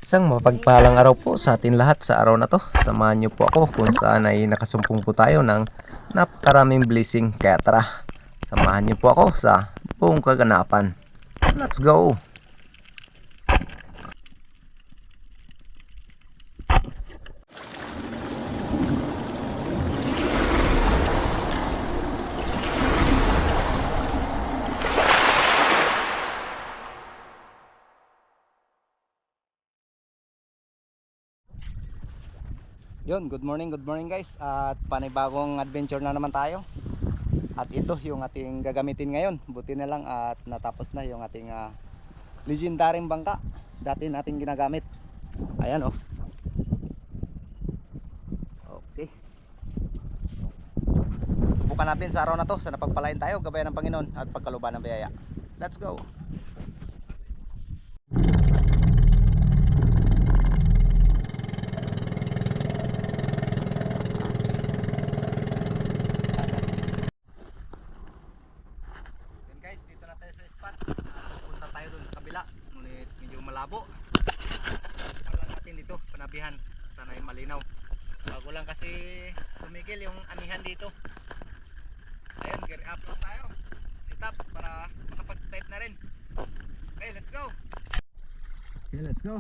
Isang mapagpalang araw po sa atin lahat sa araw na to. Samahan niyo po ako kung saan ay nakasumpong po tayo ng napakaraming blessing. Kaya tara, samahan niyo po ako sa buong kaganapan. Let's go! Good morning guys. At panibagong adventure na naman tayo. At ito yung ating gagamitin ngayon. Buti na lang at natapos na yung ating legendaryong bangka. Dati nating ginagamit. Ayan oh. Okay. Subukan natin sa araw na to. Sa napagpalain tayo, gabayan ng Panginoon at pagkaluban ng biyaya. Let's go! Punta tayo doon sa kabila, ngunit medyo malabo. Lang natin dito, panabihan, sana ay malinaw. Bago lang kasi tumigil yung amihan dito. Ayun, gear up lang tayo. Sit up para makapag-type na rin. Okay, let's go. Okay, let's go.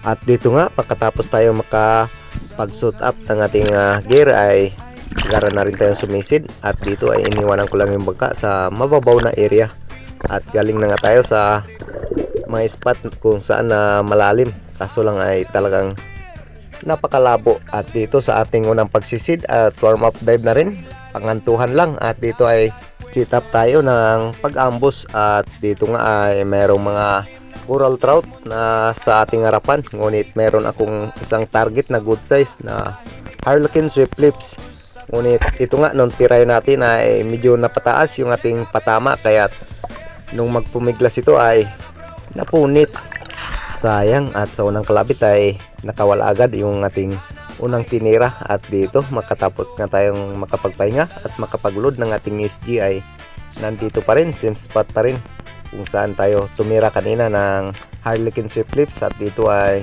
At dito nga, pagkatapos tayo makapag-suit up ng ating gear ay gara na rin tayong sumisid. At dito ay iniwanan ko lang yung bangka sa mababaw na area. At galing na nga tayo sa mga spot kung saan na malalim. Kaso lang ay talagang napakalabo. At dito sa ating unang pagsisid at warm up dive na rin, pangantuhan lang. At dito ay sit up tayo ng pag-ambus. At dito nga ay mayroong mga coral trout na sa ating harapan. Ngunit meron akong isang target na good size na Harlequin sweep lips. Ngunit ito nga, nung tirayo natin ay medyo napataas yung ating patama. Kaya nung magpumiglas ito ay napunit. Sayang. At sa unang kalabit ay nakawala agad yung ating unang tinira. At dito makatapos nga tayong makapagpahinga at makapagload ng ating SG ay nandito pa rin, same spot pa rin kung saan tayo tumira kanina ng Harlequin sweep lips. At dito ay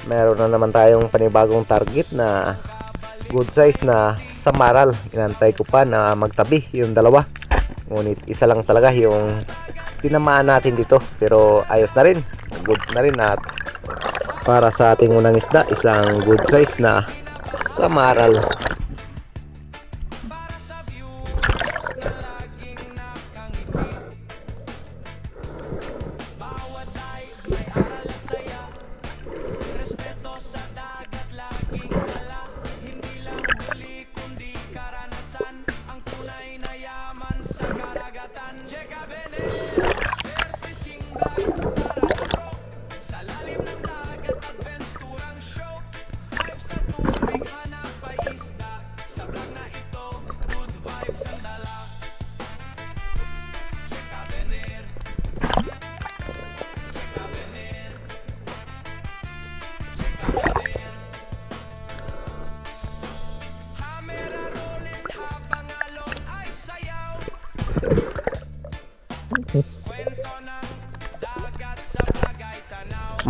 meron na naman tayong panibagong target na good size na samaral. Inantay ko pa na magtabi yung dalawa, ngunit isa lang talaga yung tinamaan natin dito. Pero ayos na rin, goods na rin. At para sa ating unang isda, isang good size na samaral.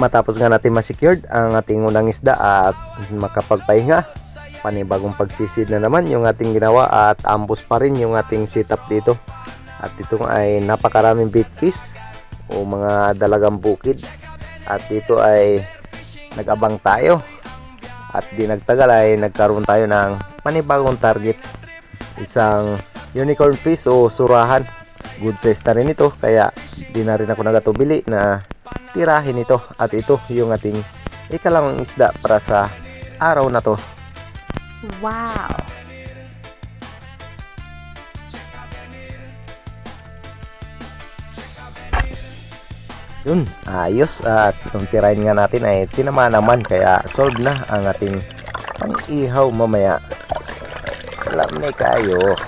Matapos nga natin ma-secured ang ating unang isda at makapagpahinga, panibagong pagsisid na naman yung ating ginawa at ambos pa rin yung ating setup dito. At ito ay napakaraming bait fish o mga dalagang bukid. At dito ay nag-abang tayo at di nagtagal ay nagkaroon tayo ng panibagong target, isang unicorn fish o surahan. Good size na rin ito, kaya di na rin ako nagatubili na tirahin ito. At ito yung ating ikalawang isda para sa araw na to. Wow! Yun, ayos. At itong tirahin nga natin ay tinama naman, kaya solve na ang ating pang-ihaw mamaya. Alam na kayo.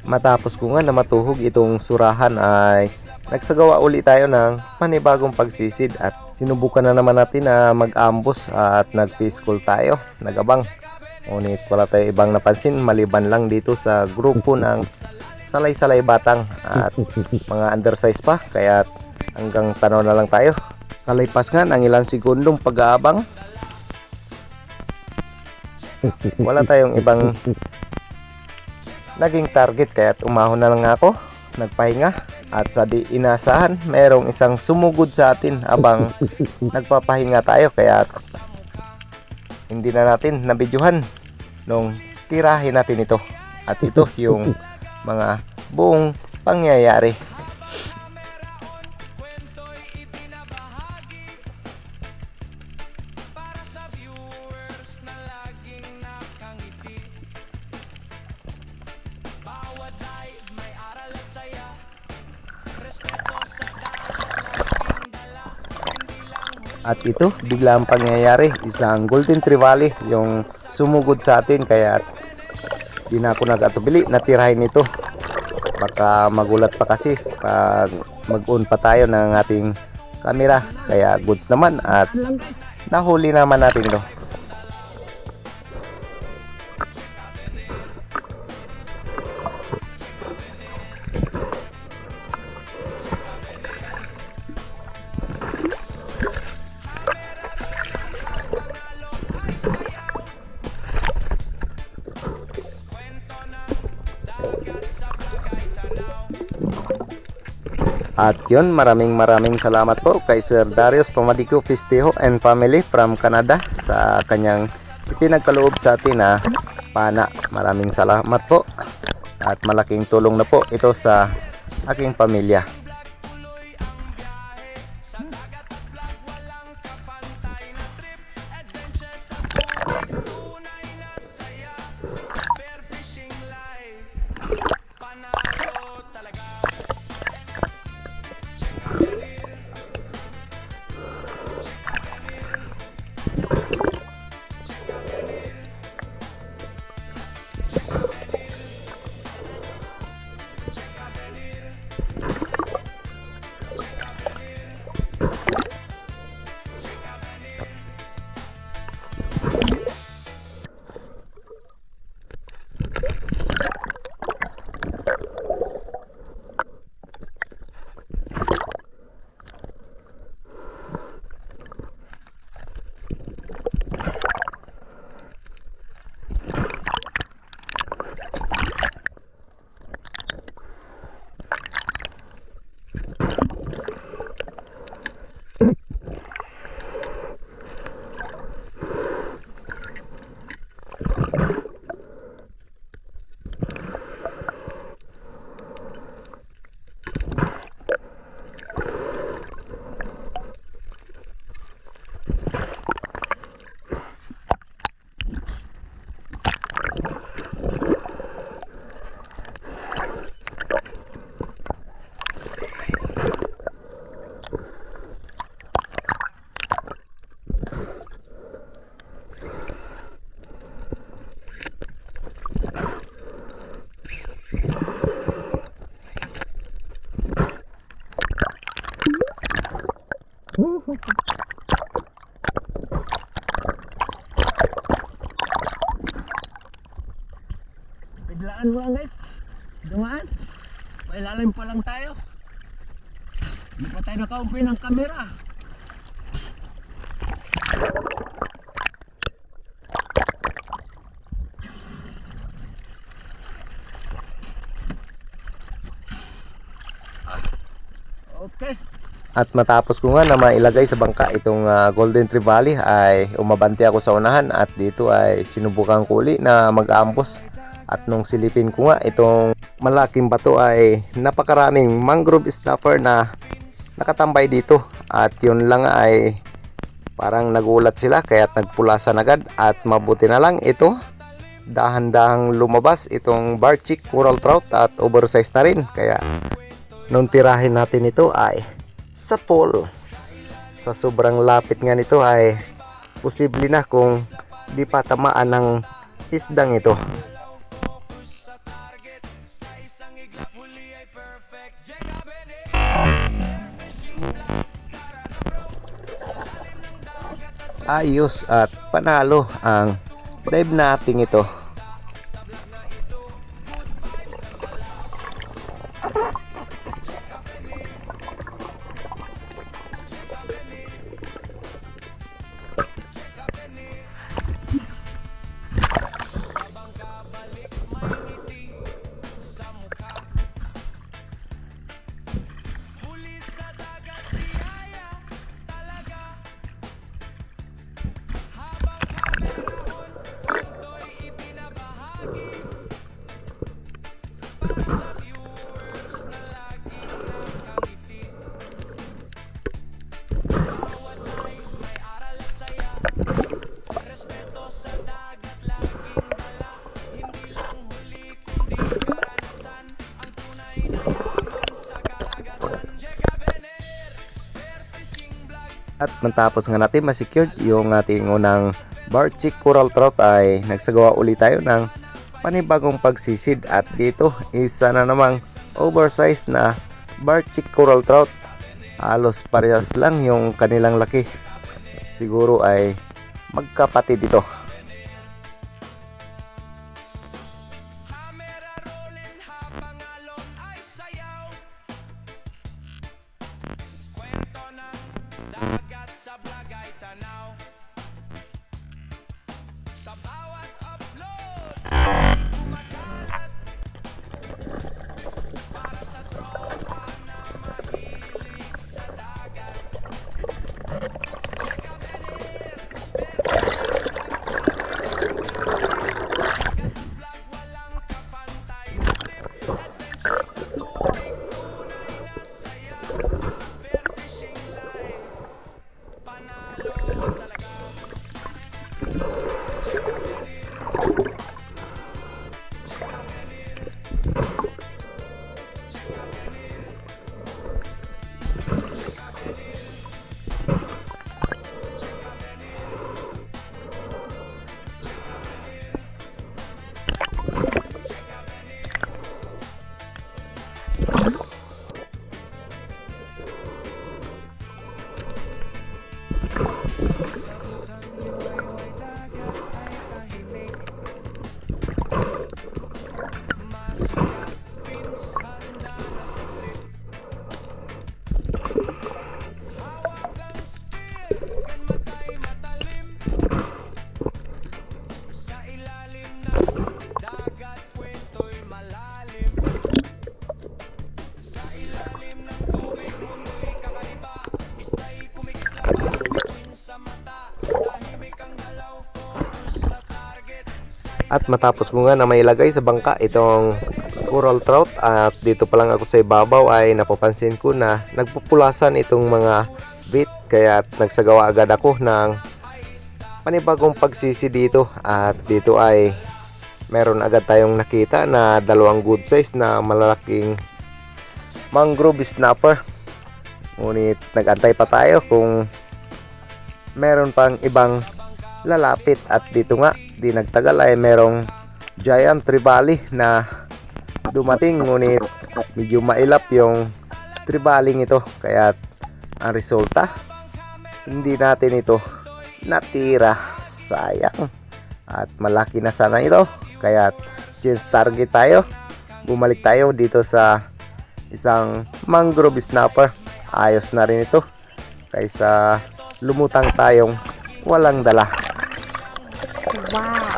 matapos ko nga na matuhog itong surahan ay nagsagawa uli tayo ng panibagong pagsisid at sinubukan na naman natin na mag-ambos at nag-face call tayo, nagabang. Ngunit wala tayo ibang napansin maliban lang dito sa grupo ng salay-salay batang at mga undersize pa, kaya hanggang tanaw na lang tayo. Kalipas nga ng ilang segundong pag-aabang, wala tayong ibang naging target, kaya umahon na lang ako, nagpahinga. At sa di inasahan, mayroong isang sumugod sa atin abang nagpapahinga tayo, kaya hindi na natin nabidyuhan nung tirahin natin ito. At ito yung mga buong pangyayari. At ito, biglang pangyayari, isang Golden Trevally yung sumugod sa atin, kaya di na ako nag-atubili, natirahin ito. Baka magulat pa kasi pag mag-on pa tayo ng ating camera, kaya goods naman at nahuli naman natin ito. At yun, maraming salamat po kay Sir Darius Pamadico Fistejo and family from Canada sa kanyang ipinagkaloob sa atin na pana. Maraming salamat po at malaking tulong na po ito sa aking pamilya. Biglaan mo lang guys, dumaan, may lalim pa lang tayo, hindi pa tayo naka-open ng camera. Okay. At matapos ko nga na mailagay sa bangka itong Golden Trevally ay umabante ako sa unahan at dito ay sinubukan ko uli na mag-ambos. At nung silipin ko nga itong malaking bato ay napakaraming mangrove snapper na nakatambay dito. At yun lang ay parang nagulat sila kaya nagpulasan agad at mabuti na lang ito. Dahan-dahang lumabas itong barchick coral trout at oversized na rin. Kaya nung tirahin natin ito ay sa pool. Sa sobrang lapit nga nito ay posible na kung di pa tamaan ng isdang ito. Ayos at panalo ang dive nating ito. At matapos nga natin ma-secured yung ating unang Barchick Coral Trout ay nagsagawa ulit tayo ng panibagong pagsisid at dito isa na namang oversized na Barchick Coral Trout. Halos parehas lang yung kanilang laki. Siguro ay magkapatid ito. At matapos ko nga na mailagay sa bangka itong coral trout at dito pa lang ako sa ibabaw ay napapansin ko na nagpupulasan itong mga bait, kaya nagsagawa agad ako ng panibagong pagsisi dito at dito ay meron agad tayong nakita na dalawang good size na malalaking mangrove snapper. Ngunit nagantay pa tayo kung meron pang ibang lalapit at dito nga di nagtagal ay merong giant trevally na dumating, ngunit medyo mailap yung trevaling ito kaya ang resulta hindi natin ito natira, sayang. At malaki na sana ito kaya change target tayo, bumalik tayo dito sa isang mangrove snapper. Ayos na rin ito kaysa lumutang tayong walang dala. Wow.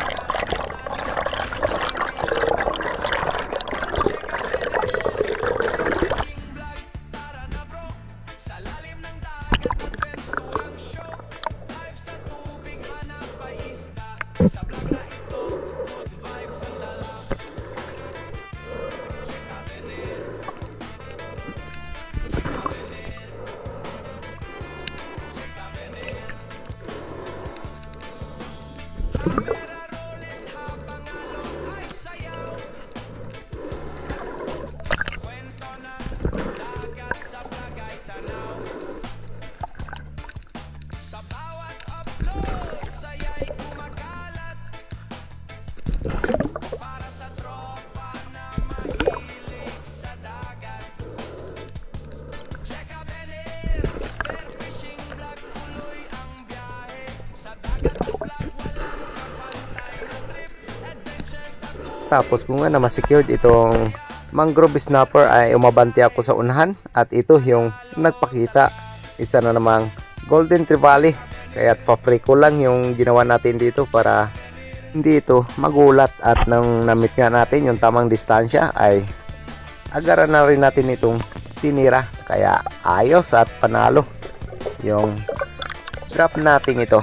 Pagkatapos ko nga na ma-secured itong mangrove snapper ay umabante ako sa unahan at ito yung nagpakita. Isa na namang golden trevally. Kaya pa-free ko lang yung ginawa natin dito para hindi ito magulat at nang namit nga natin yung tamang distansya ay agaran na rin natin itong tinira. Kaya ayos at panalo yung drop natin ito.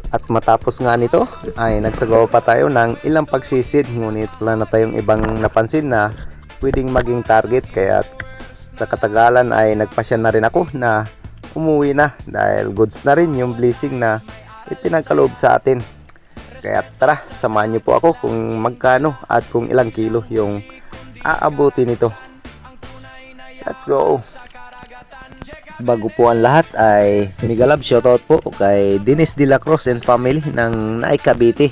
At matapos nga nito ay nagsagawa pa tayo ng ilang pagsisid, ngunit wala na tayong ibang napansin na pwedeng maging target. Kaya sa katagalan ay nagpasya na rin ako na umuwi na dahil goods na rin yung blessing na ipinagkaloob sa atin. Kaya tara, samahan niyo po ako kung magkano at kung ilang kilo yung aabuti nito. Let's go! Bago po ang lahat ay Migalab shoutout po kay Dennis De La Cruz and family ng Naik Cavite,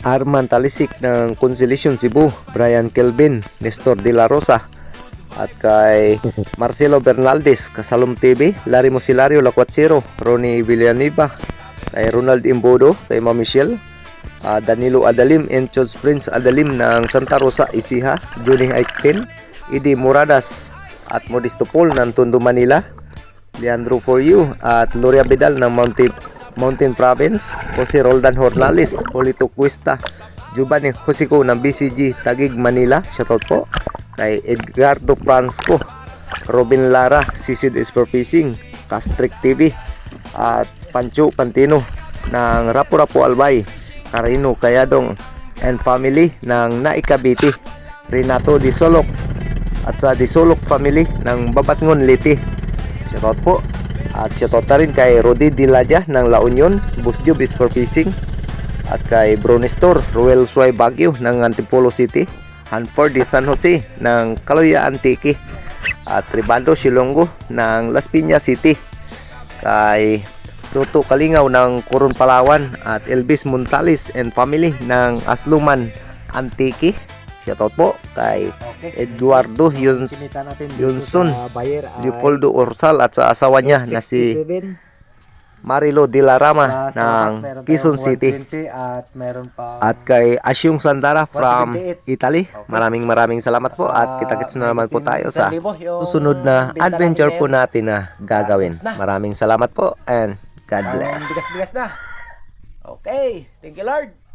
Arman Talisik ng Consolation Cebu, Brian Kelvin, Nestor De La Rosa, at kay Marcelo Bernaldez, Kasalom TV, Larry Mosilario Lacuatsero, Ronnie Villanueva, kay Ronald Imbodo, kay Ma Michelle, Danilo Adalim and George Prince Adalim ng Santa Rosa, Isiha, Johnny Aitken, Idi Moradas at Modisto Paul ng Tondo, Manila, Leandro For You at Gloria Vidal ng Mountain Province, Jose Roldan Hornales, Polito Cuesta, Giovanni Josico ng BCG Taguig, Manila, shoutout po kay Edgardo Franco, Robin Lara, Sisid is for Fishing, Castric TV, at Pancho Pantino ng Rapu-Rapu Albay, Carino Cayadong and family ng Naik Cavite, Renato Disolok at sa Disolok family ng Babatngon, Liti, shoutout po. At shoutout na rin kay Rodi Dilaja ng La Union, Busjob is for Fishing, at kay Bronestor Ruel Suay Baguio ng Antipolo City, Hanford de San Jose ng Caloya Antique, at Ribando Silongo ng Las Piñas City, kay Toto Kalingaw ng Coron, Palawan, at Elvis Montales and family ng Asluman Antique, shoutout po kay Eduardo Yunson, Leopoldo Orsal at sa asawa niya na si Marilo de la Rama ng Quezon City, at kay Asyong Sandara from Italy. Maraming salamat po at kita-kits na naman po tayo sa susunod na adventure po natin na gagawin. Maraming salamat po and God bless. Bigas-bigas na. Okay, thank you Lord.